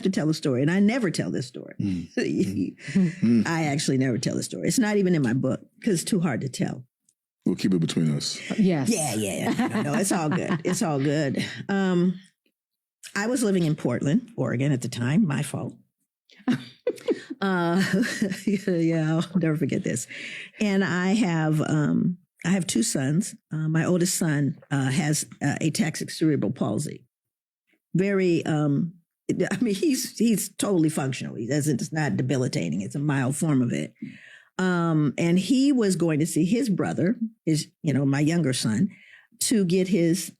have to tell a story, and I never tell this story. I actually never tell the story. It's not even in my book because it's too hard to tell. We'll keep it between us. Yes. Yeah. No, it's all good. It's all good. I was living in Portland, Oregon at the time. My fault. Yeah, I'll never forget this. And I have two sons. My oldest son has ataxic cerebral palsy. Very, he's totally functional. It's not debilitating. It's a mild form of it. And he was going to see his brother, my younger son, to get his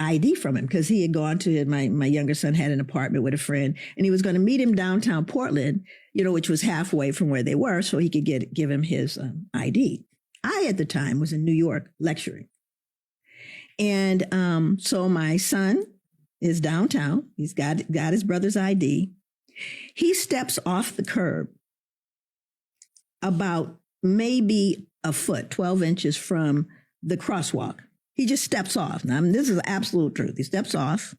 ID from him because he had gone to my younger son had an apartment with a friend, and he was going to meet him downtown Portland, which was halfway from where they were, so he could give him his ID. I at the time was in New York lecturing, and so my son is downtown. He's got his brother's ID. He steps off the curb about maybe a foot, 12 inches from the crosswalk. He just steps off. Now, this is absolute truth. He steps off.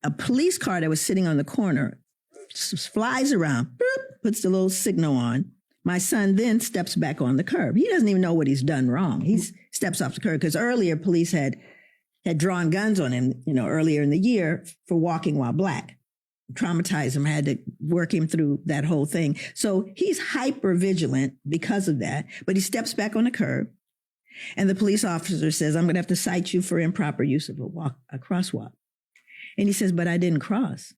A police car that was sitting on the corner flies around, boop, puts the little signal on. My son then steps back on the curb. He doesn't even know what he's done wrong. He steps off the curb because earlier police had drawn guns on him, earlier in the year for walking while black. Traumatized him, had to work him through that whole thing. So he's hyper vigilant because of that, but he steps back on the curb. And the police officer says, I'm going to have to cite you for improper use of a crosswalk. And he says, but I didn't cross.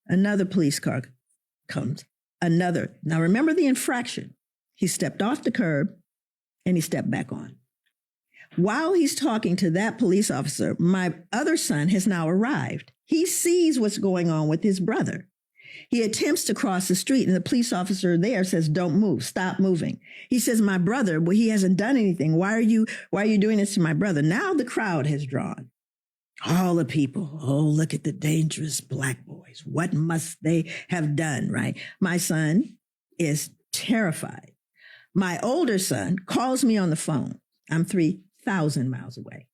Another police car comes. Another. Now remember the infraction. He stepped off the curb and he stepped back on. While he's talking to that police officer, my other son has now arrived. He sees what's going on with his brother. He attempts to cross the street, and the police officer there says, don't move, stop moving. He says, my brother, well, he hasn't done anything. Why are you doing this to my brother? Now the crowd has drawn. All the people, oh, look at the dangerous black boys. What must they have done, right? My son is terrified. My older son calls me on the phone. I'm 3,000 miles away.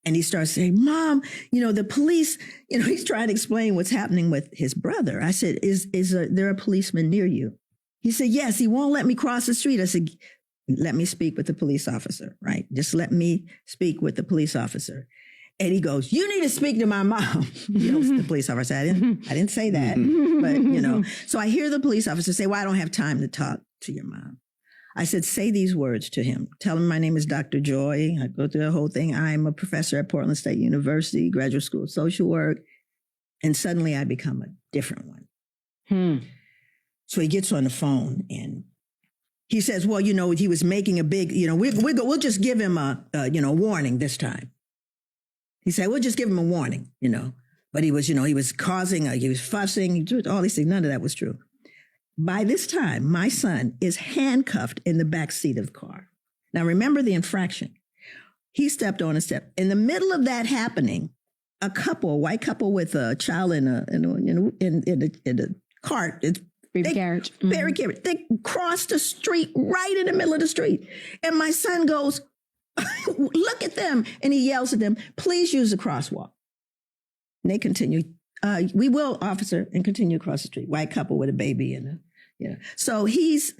And he starts saying, Mom, the police, he's trying to explain what's happening with his brother. I said, is there a policeman near you? He said, yes, he won't let me cross the street. I said, let me speak with the police officer, right? Just let me speak with the police officer. And he goes, you need to speak to my mom. The police officer said, I didn't say that, but, So I hear the police officer say, well, I don't have time to talk to your mom. I said, say these words to him. Tell him my name is Dr. Joy. I go through the whole thing. I'm a professor at Portland State University, graduate school of social work. And suddenly I become a different one. So he gets on the phone and he says, well, he was making a big, we'll just give him a warning this time. He said, we'll just give him a warning, But he was, he was he was fussing, he did all these things. None of that was true. By this time, my son is handcuffed in the back seat of the car. Now, remember the infraction. He stepped on a step. In the middle of that happening, a white couple with a child in a cart, baby carriage. They crossed the street right in the middle of the street. And my son goes, look at them. And he yells at them, please use the crosswalk. And they continue. We will, officer, and continue across the street. White couple with a baby and So he's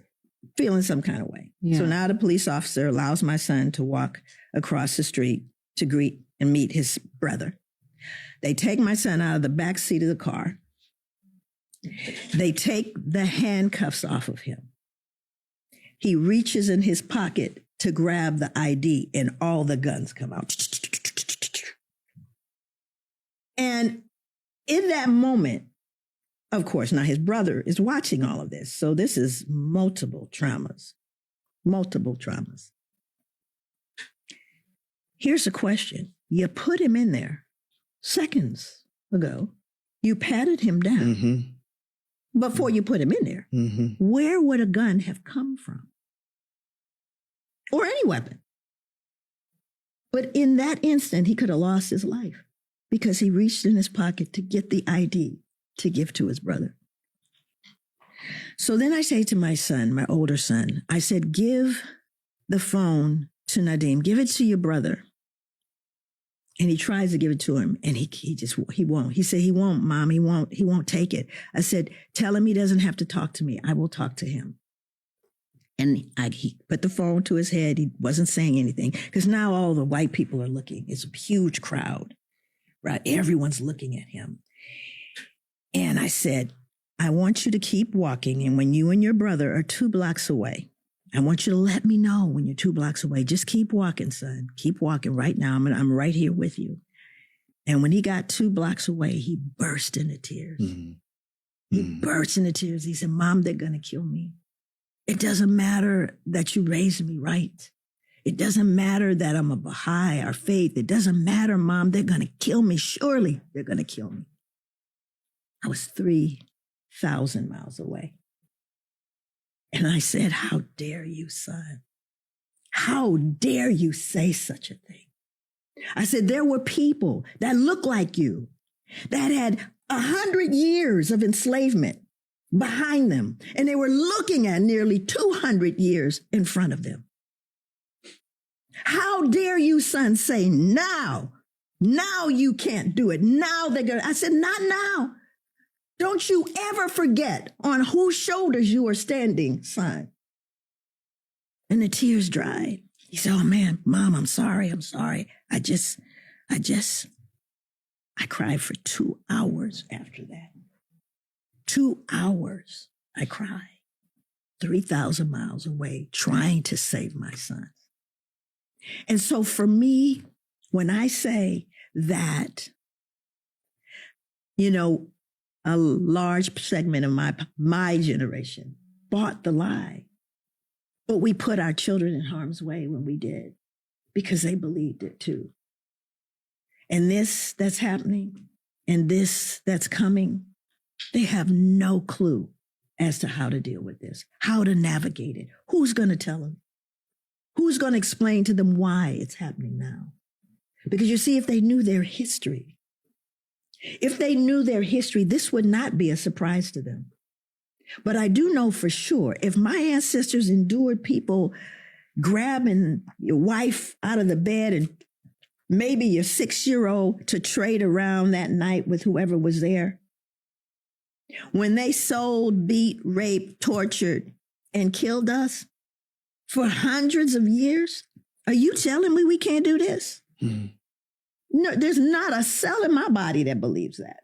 feeling some kind of way. Yeah. So now the police officer allows my son to walk across the street to greet and meet his brother. They take my son out of the back seat of the car. They take the handcuffs off of him. He reaches in his pocket to grab the ID, and all the guns come out. And in that moment, of course, now his brother is watching all of this. So this is multiple traumas. Here's a question. You put him in there seconds ago. You patted him down before you put him in there. Where would a gun have come from? Or any weapon. But in that instant, he could have lost his life because he reached in his pocket to get the ID to give to his brother. So then I say to my son, my older son, I said, give the phone to Nadim, give it to your brother. And he tries to give it to him, and he won't. He said he won't, Mom. He won't take it. I said, tell him he doesn't have to talk to me. I will talk to him. And he put the phone to his head. He wasn't saying anything because now all the white people are looking. It's a huge crowd, right? Everyone's looking at him. And I said, I want you to keep walking. And when you and your brother are 2 blocks away, I want you to let me know when you're 2 blocks away. Just keep walking, son. Keep walking right now. I'm right here with you. And when he got 2 blocks away, he burst into tears. Mm-hmm. He burst into tears. He said, Mom, they're going to kill me. It doesn't matter that you raised me right. It doesn't matter that I'm a Baha'i or faith. It doesn't matter, Mom. They're going to kill me. Surely they're going to kill me. I was 3,000 miles away. And I said, how dare you, son? How dare you say such a thing? I said, there were people that looked like you that had 100 years of enslavement behind them, and they were looking at nearly 200 years in front of them. How dare you, son, say now you can't do it. Now they're going to, I said, not now. Don't you ever forget on whose shoulders you are standing, son. And the tears dried. He said, oh man, Mom, I'm sorry. I cried for 2 hours after that. 2 hours I cried, 3,000 miles away, trying to save my son. And so for me, when I say that, a large segment of my generation bought the lie, but we put our children in harm's way when we did, because they believed it too. And this that's happening and this that's coming, they have no clue as to how to deal with this, how to navigate it. Who's going to tell them? Who's going to explain to them why it's happening now? Because you see, if they knew their history, this would not be a surprise to them. But I do know for sure, if my ancestors endured people grabbing your wife out of the bed and maybe your 6-year-old to trade around that night with whoever was there, when they sold, beat, raped, tortured, and killed us for hundreds of years, are you telling me we can't do this? Mm-hmm. No, there's not a cell in my body that believes that.